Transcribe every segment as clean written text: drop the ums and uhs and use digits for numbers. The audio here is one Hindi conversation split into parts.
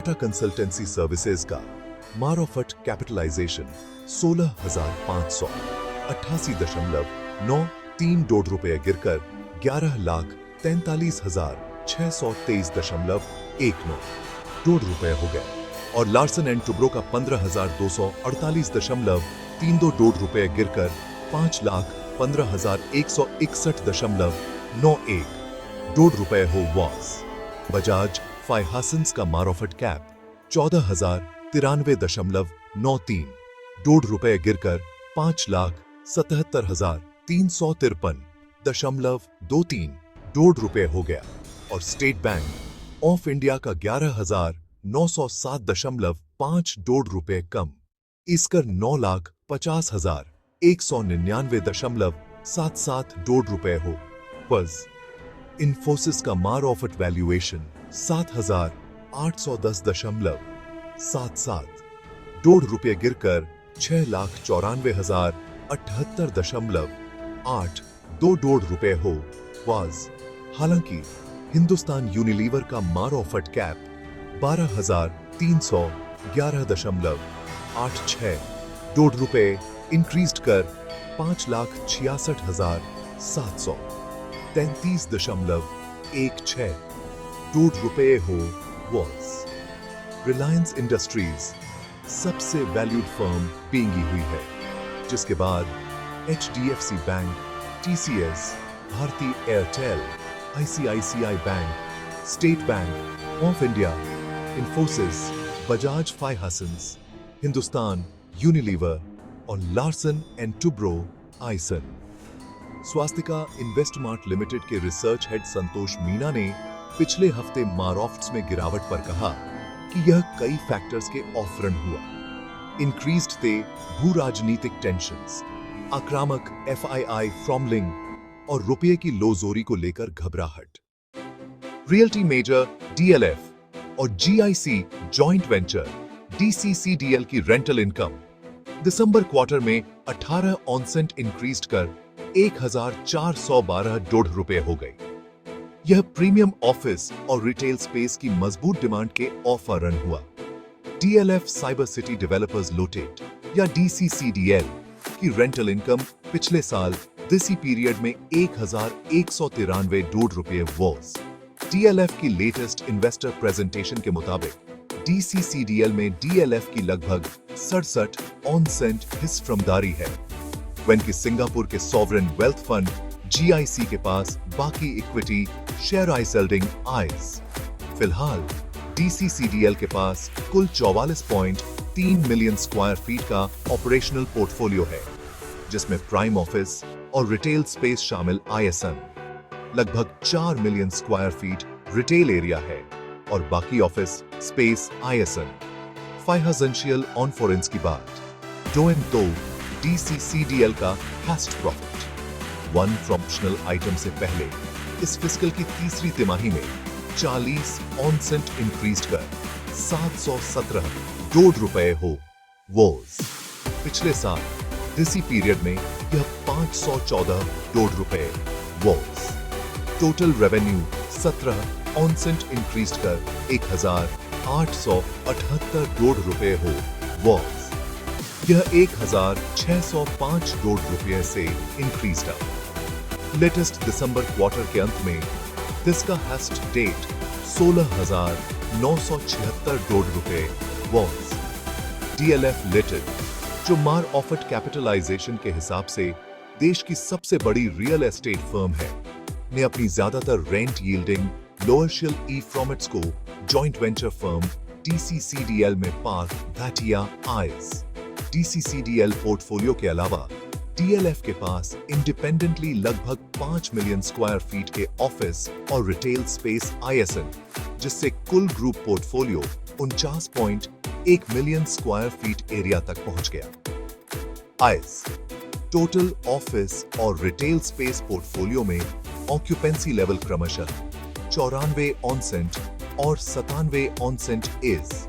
टाटा कंसल्टेंसी सर्विसेज का मारोफट कैपिटलाइजेशन 16,500 88.93 रुपए गिरकर 11,43,623.19 रुपए हो गए और लार्सन एंड टुब्रो का 15,248.32 रुपए गिरकर 5,15,161.91 रुपए हो वॉस। बजाज फाइहासेंस का मारोफट कैप 14,093.93 रुपए गिरकर 5,77,353.23 रुपए हो गया और स्टेट बैंक ऑफ इंडिया का 11,907.52 रुपए कम इसकर 9,50,199.77 रुपए हो बस। इन्फोसिस का मारोफट वैल्यूएशन 7,810.77 रुपए गिरकर 6,94,078.82 रुपए हो वाज। हालांकि हिंदुस्तान यूनिलीवर का मारोफट कैप 12,311.86 रुपए इंक्रीज कर 5,66,733.16 रुपए हो वॉज। रिलायंस इंडस्ट्रीज सबसे वैल्यूड फर्म पींगी हुई है, जिसके बाद HDFC bank, TCS, Bharti Airtel, ICICI bank, State Bank of India, Infosys, Bajaj Finance, Hindustan Unilever और लार्सन एंड टुब्रो आइसन। स्वास्तिका इन्वेस्टमार्ट लिमिटेड के रिसर्च हेड संतोष मीना ने पिछले हफ्ते मारोफ्ट्स में गिरावट पर कहा कि यह कई फैक्टर्स के ऑफरन हुआ। इंक्रीज्ड थे भू राजनीतिक टेंशंस, आक्रामक FII फ्रॉमलिंग और रुपये की लोजोरी को लेकर घबराहट। रियल्टी मेजर DLF और GIC जॉइंट वेंचर DCCDL की रेंटल इनकम दिसंबर क्वार्टर में 18% इंक्रीज कर 1,412 रुपए हो गई। यह प्रीमियम ऑफिस और रिटेल स्पेस की मजबूत डिमांड के ऑफर रन हुआ। DLF cyber city developers limited या DCCDL की रेंटल इनकम पिछले साल इसी पीरियड में 1,193 रुपए वॉज। DLF की लेटेस्ट इन्वेस्टर प्रेजेंटेशन के मुताबिक DCCDL में DLF की लगभग 67% हिस्सेदारी है, when कि सिंगापुर के सॉवरेन वेल्थ फंड GIC के पास बाकी इक्विटी शेयर आइसल्डिंग आइस। फिलहाल DCCDL के पास कुल 44.3 मिलियन स्क्वायर फीट का ऑपरेशनल पोर्टफोलियो है, जिसमें प्राइम ऑफिस और रिटेल स्पेस शामिल ISN, लगभग 4 million square feet retail area है और बाकी ऑफिस स्पेस ISN। फाइनेंशियल ऑनफोरेंस की बात दो DCCDL का हास्ट प्रॉफिट वन प्रॉमोशनल आइटम से पहले इस फिस्कल की तीसरी तिमाही में 40% इंक्रीज कर 717 रुपए हो वॉज। पिछले साल इसी पीरियड में यह 514 रुपए वॉज। टोटल रेवेन्यू 17% इंक्रीज कर 1,878 रुपए हो वॉज। यह 1,605 रुपए से इंक्रीज था। लेटेस्ट दिसंबर क्वार्टर के अंत में इसका हास्ट डेट 16,976 रुपए वॉज। DLF लिमिटेड, जो मारोफट कैपिटलाइजेशन के हिसाब से देश की सबसे बड़ी रियल एस्टेट फर्म है, ने अपनी ज्यादातर रेंट यील्डिंग लोअर शेल फ्रॉमेट्स को जॉइंट वेंचर फर्म DCCDL में पार्क किया आइस। DCCDL पोर्टफोलियो के अलावा DLF के पास इंडिपेंडेंटली लगभग 5 मिलियन स्क्वायर फीट के ऑफिस और रिटेल स्पेस ISN, जिससे कुल group portfolio 49.1 million square feet area तक पहुंच गया। IS टोटल ऑफिस और रिटेल स्पेस पोर्टफोलियो में ऑक्यूपेंसी लेवल क्रमशः 94% और 97% is.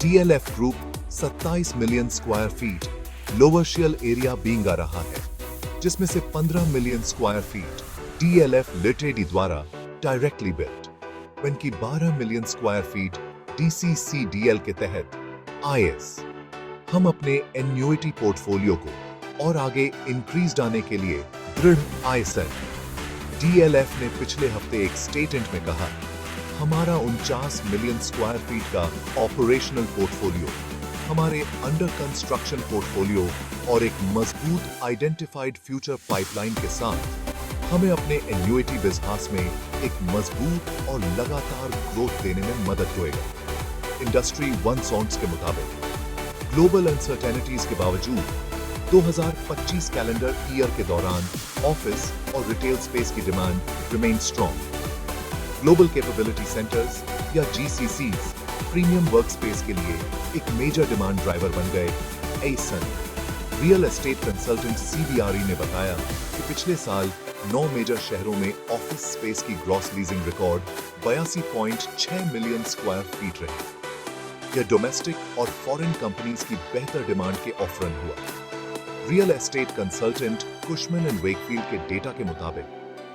DLF group 27 million square feet lower shell area बींगा रहा है, जिसमें से 15 million square feet DLF limited द्वारा डायरेक्टली बिल्ट, when की 12 मिलियन स्क्वायर फीट DCCDL के तहत IS हम अपने एन्युइटी पोर्टफोलियो को और आगे इंक्रीज आने के लिए दृढ़ आयसन। DLF ने पिछले हफ्ते एक स्टेटमेंट में कहा, हमारा 49 मिलियन स्क्वायर फीट का ऑपरेशनल पोर्टफोलियो, हमारे अंडर कंस्ट्रक्शन पोर्टफोलियो और एक मजबूत आइडेंटिफाइड फ्यूचर पाइपलाइन के साथ हमें अपने एन्युइटी बिजनेस में एक मजबूत और लगातार ग्रोथ देने में मदद होएगा। इंडस्ट्री वन सॉन्ट्स के मुताबिक ग्लोबल अनसर्टेनिटीज के बावजूद 2025 कैलेंडर ईयर के दौरान ऑफिस और रिटेल स्पेस की demand remain strong. Global capability centres या GCCs प्रीमियम वर्क स्पेस के लिए एक मेजर डिमांड ड्राइवर बन गए। एसन रियल एस्टेट कंसल्टेंट CBRE ने बताया कि पिछले साल 9 मेजर शहरों में ऑफिस स्पेस की gross leasing record 82.6 million square feet रही। यह डोमेस्टिक और फॉरेन कंपनीज की बेहतर डिमांड के ऑफरन हुआ। Real estate consultant Cushman and Wakefield के डेटा के मुताबिक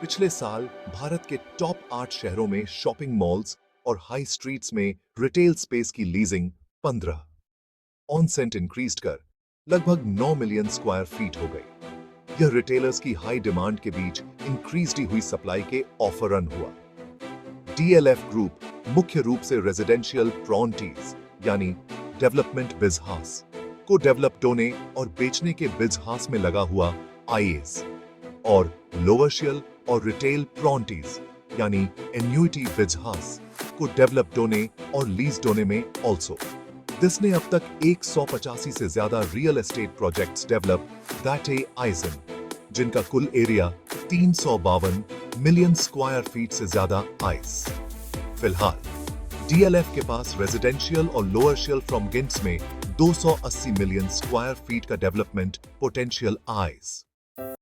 पिछले साल भारत के टॉप 8 शहरों में शॉपिंग मॉल्स और हाई स्ट्रीट्स में रिटेल स्पेस की लीजिंग 15% इंक्रीज कर लगभग 9 मिलियन स्क्वायर फीट हो गई। यह रिटेलर्स की हाई डिमांड के बीच इंक्रीज हुई सप्लाई के ऑफर रन हुआ। DLF ग्रुप मुख्य रूप से रेजिडेंशियल प्रॉपर्टीज यानी डेवलपमेंट बिजनेस को डेवलप होने और बेचने के बिजनेस में लगा हुआ IS और लोअरशियल और रिटेल प्रॉपर्टीज यानी एन्युइटी बिजनेस को डेवलप होने और लीज होने में ऑल्सो। जिसने अब तक 185 से ज्यादा real estate projects develop that A eigen, जिनका कुल एरिया 352 मिलियन स्क्वायर फीट से ज्यादा आइस। फिलहाल DLF के पास रेजिडेंशियल और लोअरशियल फ्रॉम गिंट्स में 280 मिलियन स्क्वायर फीट का डेवलपमेंट पोटेंशियल आइस।